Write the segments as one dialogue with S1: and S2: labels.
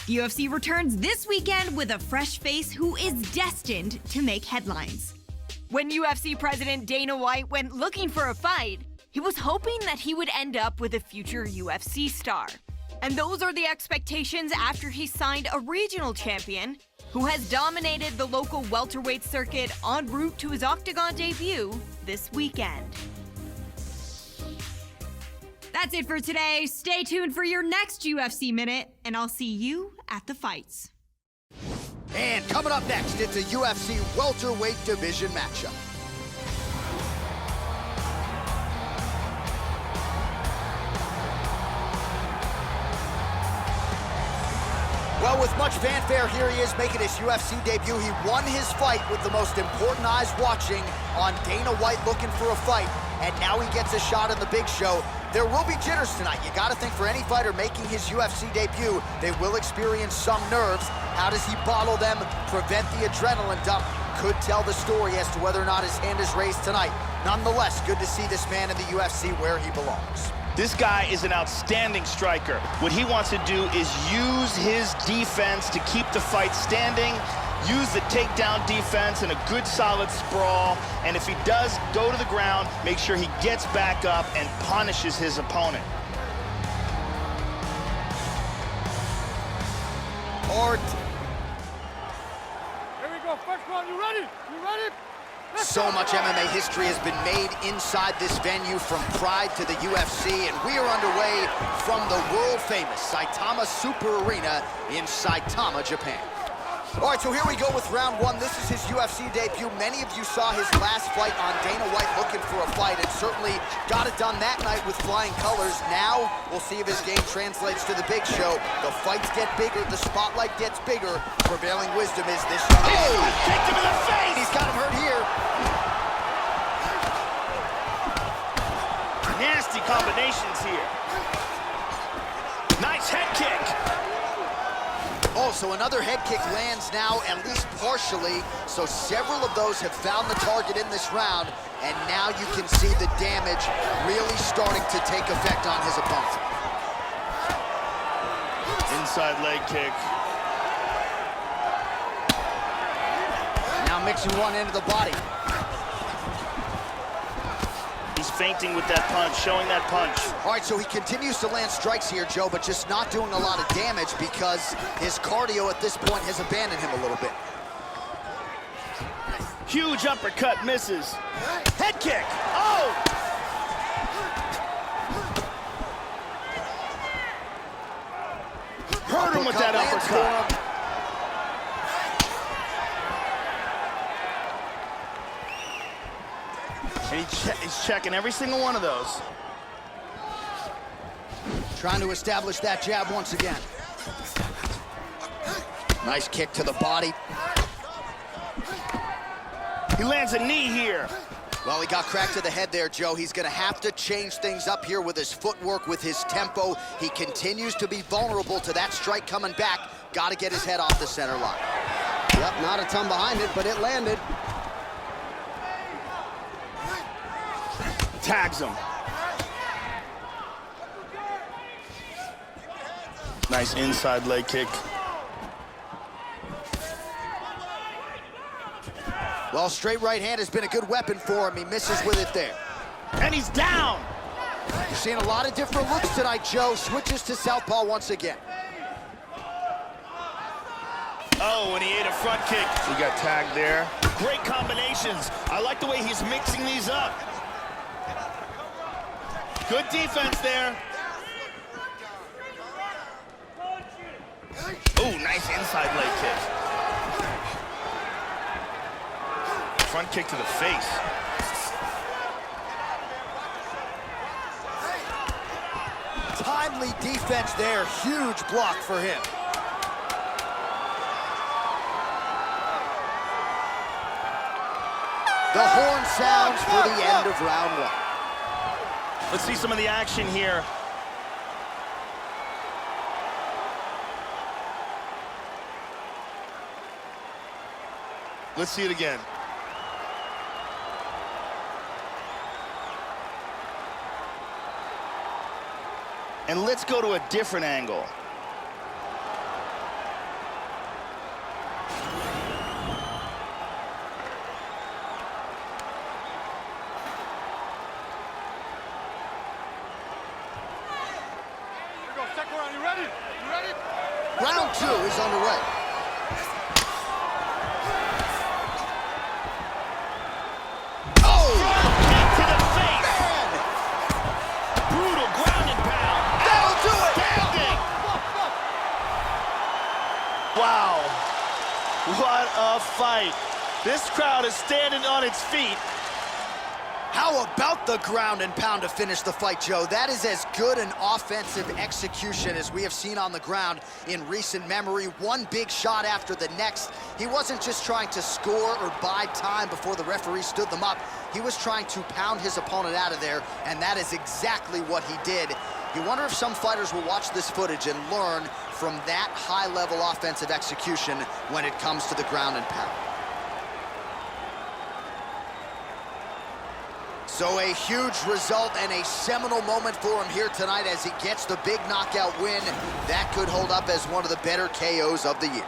S1: The UFC returns this weekend with a fresh face who is destined to make headlines. When UFC President Dana White went looking for a fight, he was hoping that he would end up with a future UFC star. And those are the expectations after he signed a regional champion who has dominated the local welterweight circuit en route to his Octagon debut this weekend. That's it for today. Stay tuned for your next UFC Minute, and I'll see you at the fights.
S2: And coming up next, it's a UFC welterweight division matchup. Well, with much fanfare, here he is making his UFC debut. He won his fight with the most important eyes watching on Dana White looking for a fight. And now he gets a shot in the big show. There will be jitters tonight. You got to think for any fighter making his UFC debut, they will experience some nerves. How does he bottle them, prevent the adrenaline dump? Could tell the story as to whether or not his hand is raised tonight. Nonetheless, good to see this man in the UFC where he belongs.
S3: This guy is an outstanding striker. What he wants to do is use his defense to keep the fight standing, use the takedown defense and a good solid sprawl, and if he does go to the ground, make sure he gets back up and punishes his opponent.
S2: Art.
S4: Here we go, first round, you ready? You ready?
S2: So much MMA history has been made inside this venue, from Pride to the UFC, and we are underway from the world-famous Saitama Super Arena in Saitama, Japan. All right, so here we go with round one. This is his UFC debut. Many of you saw his last fight on Dana White looking for a fight, and certainly got it done that night with flying colors. Now, we'll see if his game translates to the big show. The fights get bigger, the spotlight gets bigger. Prevailing wisdom is this young man.
S3: Oh, kicked him in the face!
S2: He's got him hurt here.
S3: Nasty combinations here. Nice head kick.
S2: Oh, so another head kick lands now, at least partially. So several of those have found the target in this round, and now you can see the damage really starting to take effect on his opponent.
S3: Inside leg kick.
S2: Now mixing one into the body.
S3: He's feinting with that punch, showing that punch.
S2: All right, so he continues to land strikes here, Joe, but just not doing a lot of damage because his cardio at this point has abandoned him a little bit.
S3: Huge uppercut, misses. Head kick. Oh! Hurt him with that uppercut. And he's checking every single one of those.
S2: Trying to establish that jab once again. Nice kick to the body.
S3: He lands a knee here.
S2: Well, he got cracked to the head there, Joe. He's going to have to change things up here with his footwork, with his tempo. He continues to be vulnerable to that strike coming back. Got to get his head off the center line. Yep, not a ton behind it, but it landed.
S3: Tags him. Nice inside leg kick.
S2: Well, straight right hand has been a good weapon for him. He misses with it there.
S3: And he's down.
S2: You're seeing a lot of different looks tonight, Joe. Switches to southpaw once again.
S3: Oh, and he ate a front kick. He got tagged there. Great combinations. I like the way he's mixing these up. Good defense there. Oh, nice inside leg kick. Front kick to the face.
S2: Timely defense there. Huge block for him. The horn sounds for the end of round one.
S3: Let's see some of the action here. Let's see it again. And let's go to a different angle.
S2: Round 2 is underway. Oh!
S3: Kick to the face.
S2: Man!
S3: Brutal ground and pound.
S2: That'll do it!
S3: Outstanding. Wow. What a fight. This crowd is standing on its feet.
S2: How about the ground and pound to finish the fight, Joe? That is as good an offensive execution as we have seen on the ground in recent memory. One big shot after the next. He wasn't just trying to score or buy time before the referee stood them up. He was trying to pound his opponent out of there, and that is exactly what he did. You wonder if some fighters will watch this footage and learn from that high-level offensive execution when it comes to the ground and pound. So a huge result and a seminal moment for him here tonight as he gets the big knockout win. That could hold up as one of the better KOs of the year.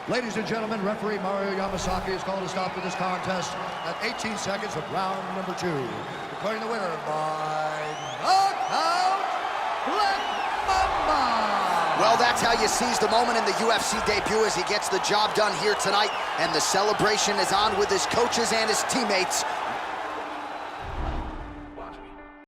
S5: Ladies and gentlemen, referee Mario Yamasaki has called a stop to this contest at 18 seconds of round number 2. Declaring the winner by knockout, Black Mamba.
S2: Well, that's how you seize the moment in the UFC debut as he gets the job done here tonight. And the celebration is on with his coaches and his teammates